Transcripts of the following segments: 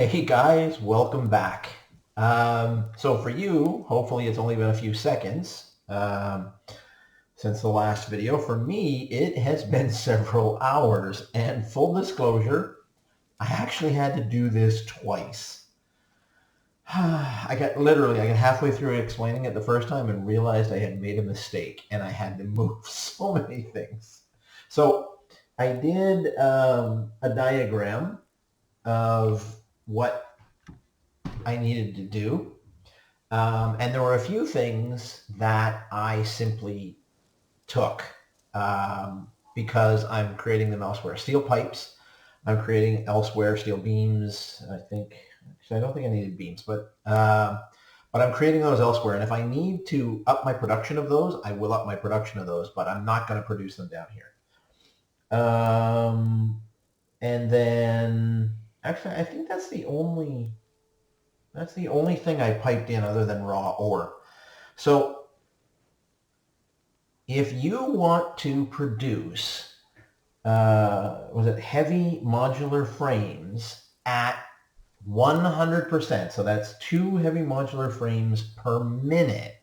Hey guys, welcome back. So for you, hopefully it's only been a few seconds since the last video. For me, it has been several hours. And full disclosure, I actually had to do this twice. I got halfway through explaining it the first time and realized I had made a mistake and I had to move so many things. So I did a diagram of what I needed to do. And there were a few things that I simply took because I'm creating them elsewhere. Steel pipes, I'm creating elsewhere. Steel beams, actually, I don't think I needed beams, but I'm creating those elsewhere. And if I need to up my production of those, I will up my production of those, but I'm not going to produce them down here. And then, actually, I think that's the only thing I piped in other than raw ore. So if you want to produce, heavy modular frames at 100%, so that's 2 heavy modular frames per minute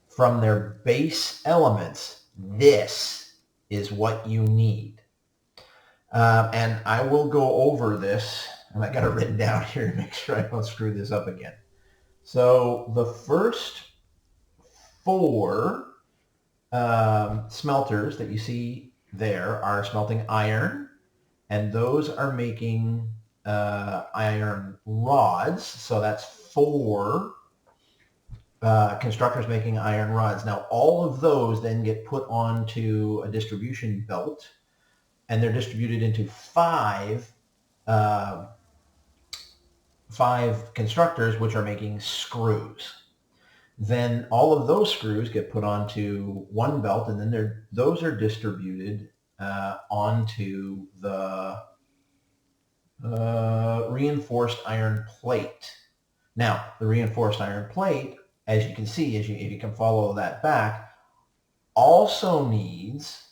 from their base elements, this is what you need. And I will go over this, and I got it written down here to make sure I don't screw this up again. So the first four smelters that you see there are smelting iron, and those are making iron rods. So that's four constructors making iron rods. Now all of those then get put onto a distribution belt, and they're distributed into uh, five constructors which are making screws. Then all of those screws get put onto one belt, and then those are distributed onto the reinforced iron plate. Now, the reinforced iron plate, as you can see, if you can follow that back, also needs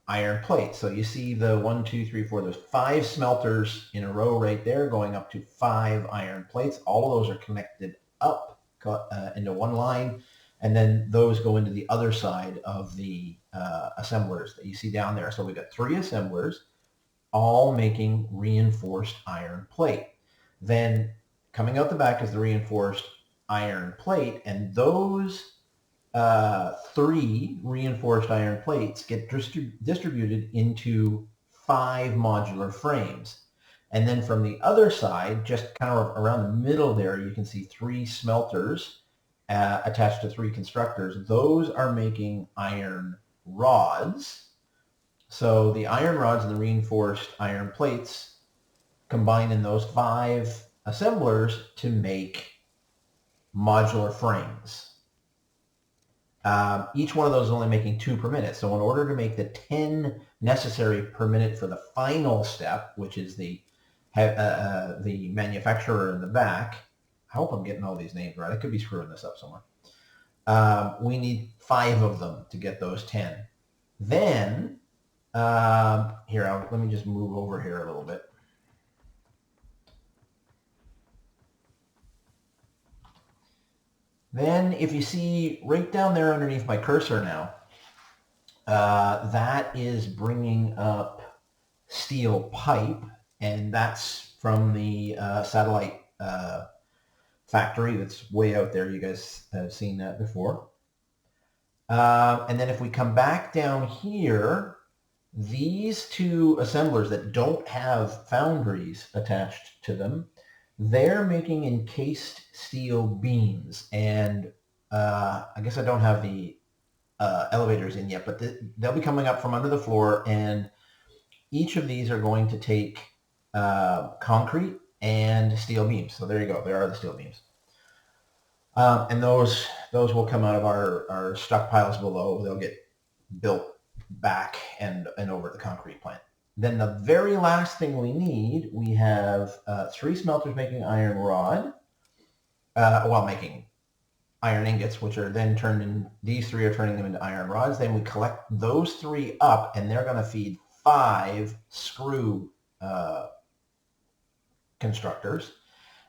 iron plate. So you see the 1, 2, 3, 4, there's 5 smelters in a row right there going up to 5 iron plates. All of those are connected up into one line, and then those go into the other side of the assemblers that you see down there. So we've got 3 assemblers all making reinforced iron plate. Then coming out the back is the reinforced iron plate, and those 3 reinforced iron plates get distributed into 5 modular frames. And then from the other side, just kind of around the middle there, you can see 3 smelters attached to 3 constructors. Those are making iron rods. So the iron rods and the reinforced iron plates combine in those 5 assemblers to make modular frames. Each one of those is only making 2 per minute. So in order to make the 10 necessary per minute for the final step, which is the manufacturer in the back, I hope I'm getting all these names right. I could be screwing this up somewhere. We need 5 of them to get those 10. Then, let me just move over here a little bit. Then if you see right down there underneath my cursor now, that is bringing up steel pipe, and that's from the satellite factory that's way out there. You guys have seen that before. And then if we come back down here, these 2 assemblers that don't have foundries attached to them, they're making encased steel beams. And I guess I don't have the elevators in yet, but they'll be coming up from under the floor, and each of these are going to take concrete and steel beams. So there you go. There are the steel beams. And those will come out of our stockpiles below. They'll get built back and over at the concrete plant. Then the very last thing we need, we have 3 smelters making iron rod, while making iron ingots, which are then turned in, these 3 are turning them into iron rods. Then we collect those 3 up, and they're going to feed 5 screw constructors.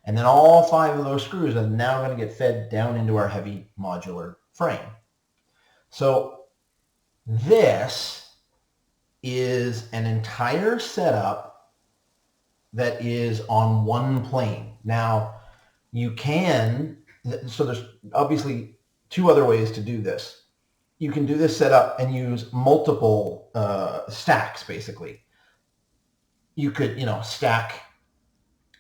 And then all 5 of those screws are now going to get fed down into our heavy modular frame. So this is an entire setup that is on one plane. Now, you can, so there's obviously 2 other ways to do this. You can do this setup and use multiple stacks, basically. You could, stack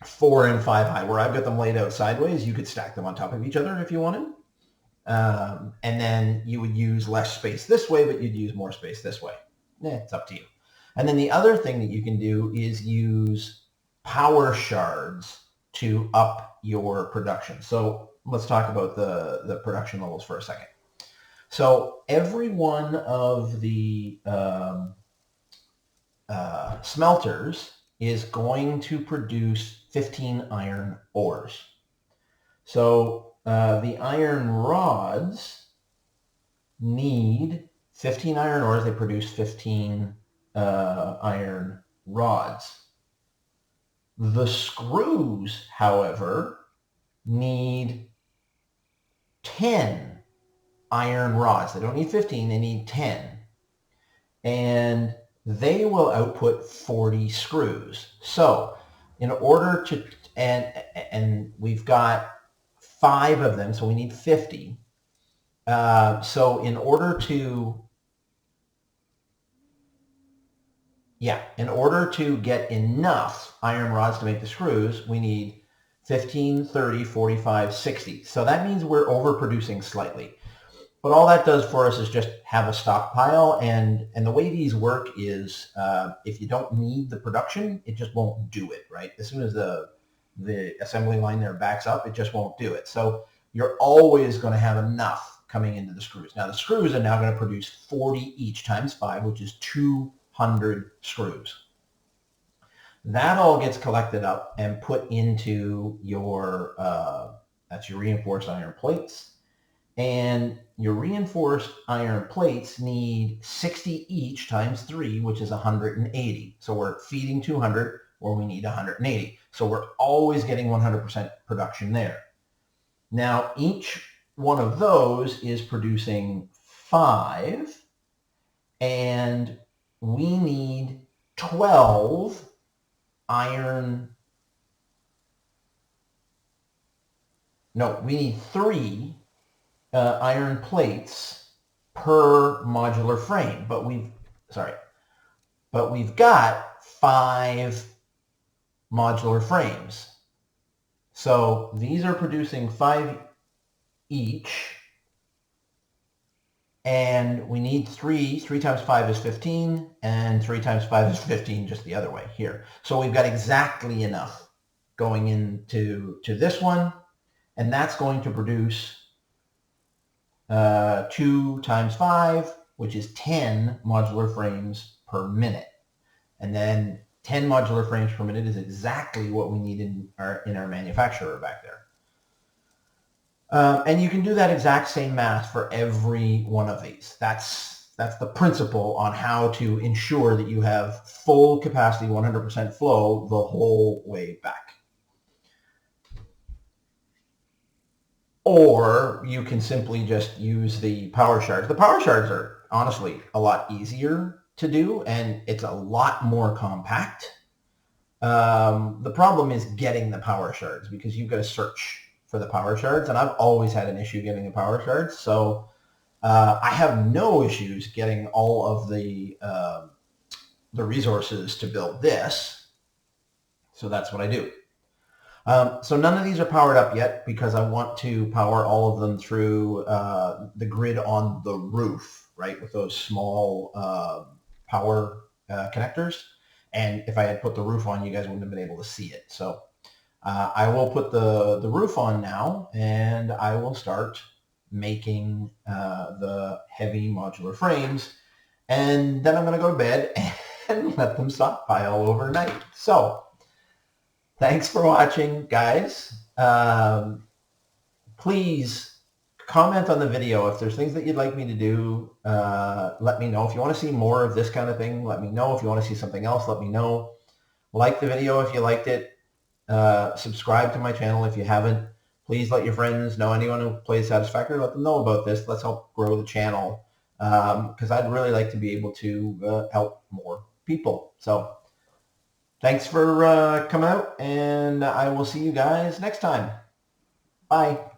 4 and 5 high. Where I've got them laid out sideways, you could stack them on top of each other if you wanted. And then you would use less space this way, but you'd use more space this way. It's up to you. And then the other thing that you can do is use power shards to up your production. So let's talk about the production levels for a second. So every one of the smelters is going to produce 15 iron ores. So the iron rods need 15 iron ores. They produce 15 iron rods. The screws, however, need 10 iron rods. They don't need 15, they need 10. And they will output 40 screws. So in order to, and we've got 5 of them, so we need 50. So in order to get enough iron rods to make the screws, we need 15, 30, 45, 60. So that means we're overproducing slightly. But all that does for us is just have a stockpile, and the way these work is if you don't need the production, it just won't do it, right? As soon as the assembly line there backs up, it just won't do it. So you're always going to have enough coming into the screws. Now the screws are now going to produce 40 each times 5, which is 200 screws. That all gets collected up and put into your, that's your reinforced iron plates. And your reinforced iron plates need 60 each times 3, which is 180. So we're feeding 200, or we need 180. So we're always getting 100% production there. Now, each one of those is producing 5, and we need 12 iron. No, we need 3 iron plates per modular frame, but we've got 5 modular frames. So these are producing 5 each, and we need 3. 3 times 5 is 15, and 3 times 5 is 15 just the other way here. So we've got exactly enough going into this one, and that's going to produce 2 times 5, which is 10 modular frames per minute. And then 10 modular frames per minute is exactly what we need in our manufacturer back there. And you can do that exact same math for every one of these. That's the principle on how to ensure that you have full capacity, 100% flow the whole way back. Or you can simply just use the power shards. The power shards are honestly a lot easier to do, and it's a lot more compact. The problem is getting the power shards, because you've got to search for the power shards, and I've always had an issue getting the power shards. So I have no issues getting all of the resources to build this. So that's what I do. So none of these are powered up yet, because I want to power all of them through the grid on the roof, right, with those small power connectors. And if I had put the roof on, you guys wouldn't have been able to see it. So I will put the roof on now, and I will start making the heavy modular frames. And then I'm going to go to bed and let them stockpile overnight. So thanks for watching, guys. Please comment on the video. If there's things that you'd like me to do, let me know. If you want to see more of this kind of thing, let me know. If you want to see something else, let me know. Like the video if you liked it. Subscribe to my channel if you haven't. Please let your friends know, anyone who plays Satisfactory, let them know about this. Let's help grow the channel because I'd really like to be able to help more people. So thanks for coming out, and I will see you guys next time. Bye.